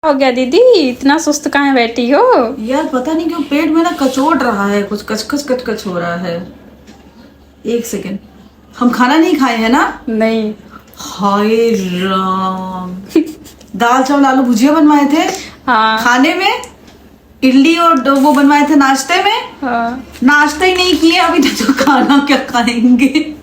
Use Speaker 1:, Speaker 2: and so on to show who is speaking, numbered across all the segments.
Speaker 1: हो गया दीदी, इतना सुस्त कहाँ बैठी हो?
Speaker 2: यार पता नहीं क्यों पेट में ना कचोट रहा है, कुछ कचकच कचकच हो रहा है। एक सेकेंड, हम खाना नहीं खाए हैं ना?
Speaker 1: नहीं।
Speaker 2: हाय राम। दाल चावल आलू भुजिया बनवाए थे।
Speaker 1: हाँ।
Speaker 2: खाने में इडली और वो बनवाए थे नाश्ते में।
Speaker 1: हाँ।
Speaker 2: नाश्ता ही नहीं किए अभी तक, तो खाना क्या खाएंगे?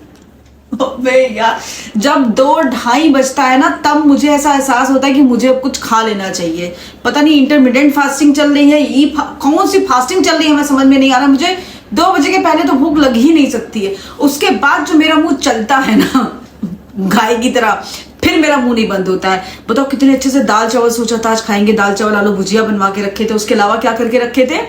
Speaker 2: अबे यार, जब 2-2:30 बजता है ना, तब मुझे ऐसा एहसास होता है कि मुझे अब कुछ खा लेना चाहिए। पता नहीं इंटरमिटेंट फास्टिंग चल रही है, कौन सी फास्टिंग चल रही है, मैं समझ में नहीं आ रहा। मुझे 2 बजे के पहले तो भूख लग ही नहीं सकती है। उसके बाद जो मेरा मुंह चलता है ना गाय की तरह, फिर मेरा मुंह नहीं बंद होता है। बताओ कितने अच्छे से दाल चावल सोचा था आज खाएंगे, दाल चावल आलू भुजिया बनवा के रखे थे। उसके अलावा क्या करके रखे थे?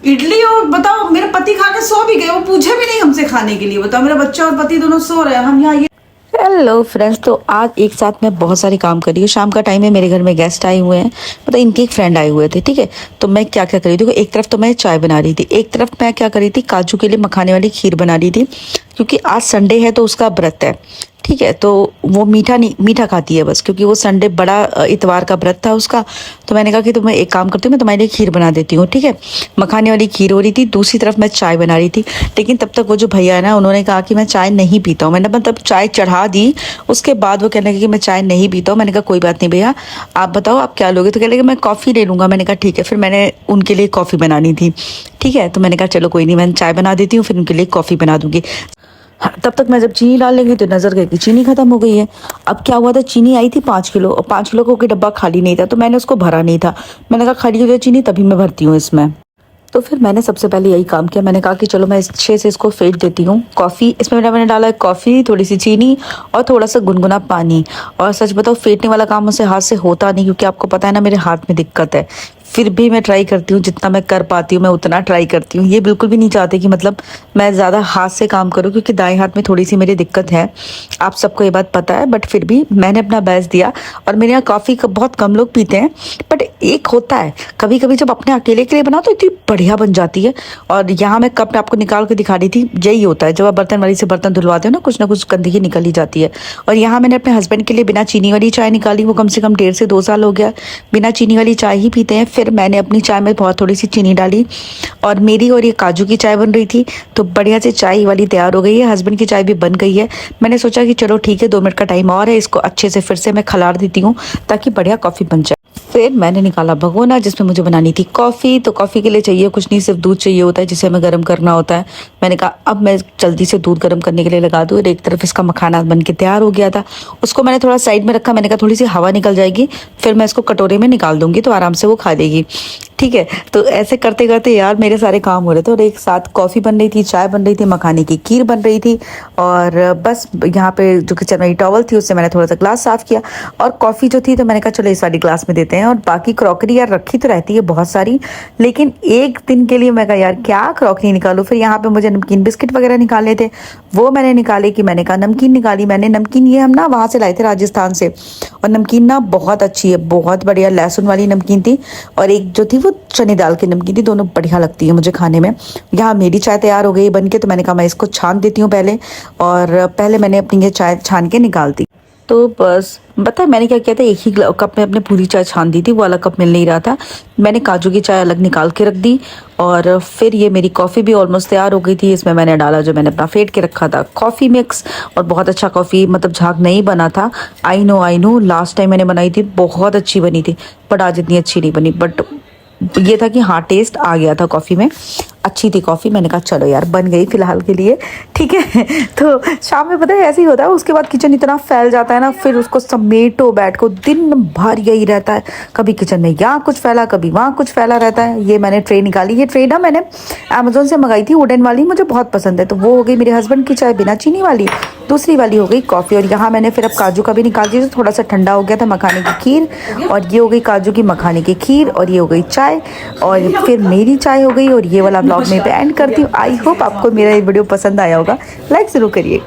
Speaker 2: इडली। और बताओ मेरे पति खा के सो भी गए, वो पूछे भी नहीं हमसे खाने के लिए। बताओ मेरा बच्चा और पति दोनों सो रहे हैं, हम यहाँ ये। हेलो फ्रेंड्स, तो आज एक साथ मैं बहुत सारे काम कर रही हूँ। शाम का टाइम है, मेरे घर में गेस्ट आए हुए हैं, मतलब इनके एक फ्रेंड आए हुए थे, ठीक है। तो मैं क्या क्या कर रही थी, एक तरफ तो मैं चाय बना रही थी, एक तरफ मैं क्या कर रही थी, काजू के लिए मखाने वाली खीर बना रही थी, क्योंकि आज संडे है तो उसका व्रत है, ठीक है। तो वो मीठा खाती है बस, क्योंकि वो संडे बड़ा इतवार का व्रत था उसका। तो मैंने कहा कि तुम्हें एक काम करती हूँ, मैं तुम्हारे लिए खीर बना देती हूँ, ठीक है। मखाने वाली खीर हो रही थी, दूसरी तरफ मैं चाय बना रही थी। लेकिन तब तक वो जो भैया है ना, उन्होंने कहा कि मैं चाय नहीं पीता हूँ। मैंने मतलब चाय चढ़ा दी, उसके बाद वो कहने लगे कि मैं चाय नहीं पीता हूँ। मैंने कहा कोई बात नहीं भैया, आप बताओ आप क्या लोगे? तो कह लगे मैं कॉफ़ी ले लूँगा। मैंने कहा ठीक है। फिर मैंने उनके लिए कॉफ़ी बनानी थी, ठीक है। तो मैंने कहा चलो कोई नहीं, मैं चाय बना देती हूँ, फिर उनके लिए कॉफ़ी बना दूँगी। तब तक मैं जब चीनी डाल लेंगे तो नजर गई कि चीनी खत्म हो गई है। अब क्या हुआ था, चीनी आई थी 5 किलो, और 5 किलो का कोई डब्बा खाली नहीं था, तो मैंने उसको भरा नहीं था। मैंने कहा खाली हो जाए चीनी तभी मैं भरती हूँ इसमें। तो फिर मैंने सबसे पहले यही काम किया। मैंने कहा कि चलो मैं अच्छे से इसको फेंट देती हूँ। कॉफ़ी इसमें मैंने डाला है, कॉफ़ी, थोड़ी सी चीनी और थोड़ा सा गुनगुना पानी। और सच बताओ फेंटने वाला काम मुझसे हाथ से होता नहीं, क्योंकि आपको पता है ना मेरे हाथ में दिक्कत है। फिर भी मैं ट्राई करती हूँ, जितना मैं कर पाती हूँ मैं उतना ट्राई करती हूँ। ये बिल्कुल भी नहीं चाहते कि मतलब मैं ज़्यादा हाथ से काम करूँ, क्योंकि दाएं हाथ में थोड़ी सी मेरी दिक्कत है, आप सबको ये बात पता है। बट फिर भी मैंने अपना बेस्ट दिया। और मेरे यहाँ कॉफ़ी बहुत कम लोग पीते हैं, बट एक होता है कभी कभी जब अपने अकेले के लिए बनाओ तो इतनी बढ़िया बन जाती है। और यहाँ मैं कप आपको निकाल के दिखा रही थी, यही होता है जब आप बर्तन वाली से बर्तन धुलवाते हो ना कुछ गंदगी निकल ही जाती है। और यहाँ मैंने अपने हस्बैंड के लिए बिना चीनी वाली चाय निकाली, वो कम से कम 1.5 से 2 साल हो गया बिना चीनी वाली चाय ही पीते हैं। फिर मैंने अपनी चाय में बहुत थोड़ी सी चीनी डाली, और मेरी और ये काजू की चाय बन रही थी, तो बढ़िया से चाय वाली तैयार हो गई है। हस्बैंड की चाय भी बन गई है। मैंने सोचा कि चलो ठीक है, 2 मिनट का टाइम और है, इसको अच्छे से फिर से मैं खिलाड़ देती हूँ ताकि बढ़िया कॉफ़ी बन जाए। फिर मैंने निकाला भगोना जिसमें मुझे बनानी थी कॉफ़ी। तो कॉफ़ी के लिए चाहिए कुछ नहीं, सिर्फ दूध चाहिए होता है, जिसे हमें गर्म करना होता है। मैंने कहा अब मैं जल्दी से दूध गर्म करने के लिए लगा दूँ। एक तरफ इसका मखाना बन के तैयार हो गया था, उसको मैंने थोड़ा साइड में रखा। मैंने कहा थोड़ी सी हवा निकल जाएगी, फिर मैं इसको कटोरे में निकाल दूंगी तो आराम से वो खा देगी, ठीक है। तो ऐसे करते करते यार मेरे सारे काम हो रहे थे, और एक साथ कॉफ़ी बन रही थी, चाय बन रही थी, मखाने की खीर बन रही थी। और बस यहाँ पे जो किचन में टॉवल थी उससे मैंने थोड़ा सा ग्लास साफ़ किया, और कॉफ़ी जो थी तो मैंने कहा चलो इस वाली ग्लास में देते हैं। और बाकी क्रॉकरी यार रखी तो रहती है बहुत सारी, लेकिन एक दिन के लिए मैं कहा यार क्या क्रॉकरी निकालूँ। फिर यहाँ पे मुझे नमकीन बिस्किट वगैरह निकाले थे, वो मैंने निकाले। कि मैंने कहा नमकीन निकाली मैंने, नमकीन ये हम ना वहाँ से लाए थे राजस्थान से, और नमकीन ना बहुत अच्छी है, बहुत बढ़िया लहसुन वाली नमकीन थी, और एक जो थी वो चने दाल की नमकीन थी। दोनों बढ़िया लगती है मुझे खाने में। यहाँ मेरी चाय तैयार हो गई बन के, तो मैंने कहा मैं इसको छान देती हूँ पहले, और पहले मैंने अपनी ये चाय छान के निकाल दी। तो बस बताए मैंने क्या किया था, एक ही कप में अपने पूरी चाय छान दी थी, वो वाला कप मिल नहीं रहा था। मैंने काजू की चाय अलग निकाल के रख दी, और फिर ये मेरी कॉफ़ी भी ऑलमोस्ट तैयार हो गई थी। इसमें मैंने डाला जो मैंने अपना फेंट के रखा था कॉफ़ी मिक्स, और बहुत अच्छा कॉफ़ी, मतलब झाग नहीं बना था। आई नो लास्ट टाइम मैंने बनाई थी बहुत अच्छी बनी थी, बट आज इतनी अच्छी नहीं बनी। बट ये था कि हाँ टेस्ट आ गया था कॉफ़ी में, अच्छी थी कॉफ़ी। मैंने कहा चलो यार बन गई फ़िलहाल के लिए, ठीक है। तो शाम में पता है ऐसे ही होता है, उसके बाद किचन इतना फैल जाता है ना, फिर उसको समेटो बैठ को, दिन भर यही रहता है। कभी किचन में यहाँ कुछ फैला, कभी वहाँ कुछ फैला रहता है। ये मैंने ट्रे निकाली, ये ट्रे ना मैंने अमेज़ोन से मंगाई थी, वुडन वाली, मुझे बहुत पसंद है। तो वो हो गई मेरे हस्बैंड की चाय बिना चीनी वाली, दूसरी वाली हो गई कॉफ़ी। और यहाँ मैंने फिर अब काजू का भी निकाल दिया, थोड़ा सा ठंडा हो गया था, मखाने की खीर, और ये हो गई काजू की मखाने की खीर, और ये हो गई चाय, और फिर मेरी चाय हो गई। और ये वाला ब्लॉग में पे एंड करती हूँ। आई होप आपको मेरा ये वीडियो पसंद आया होगा, लाइक ज़रूर करिए।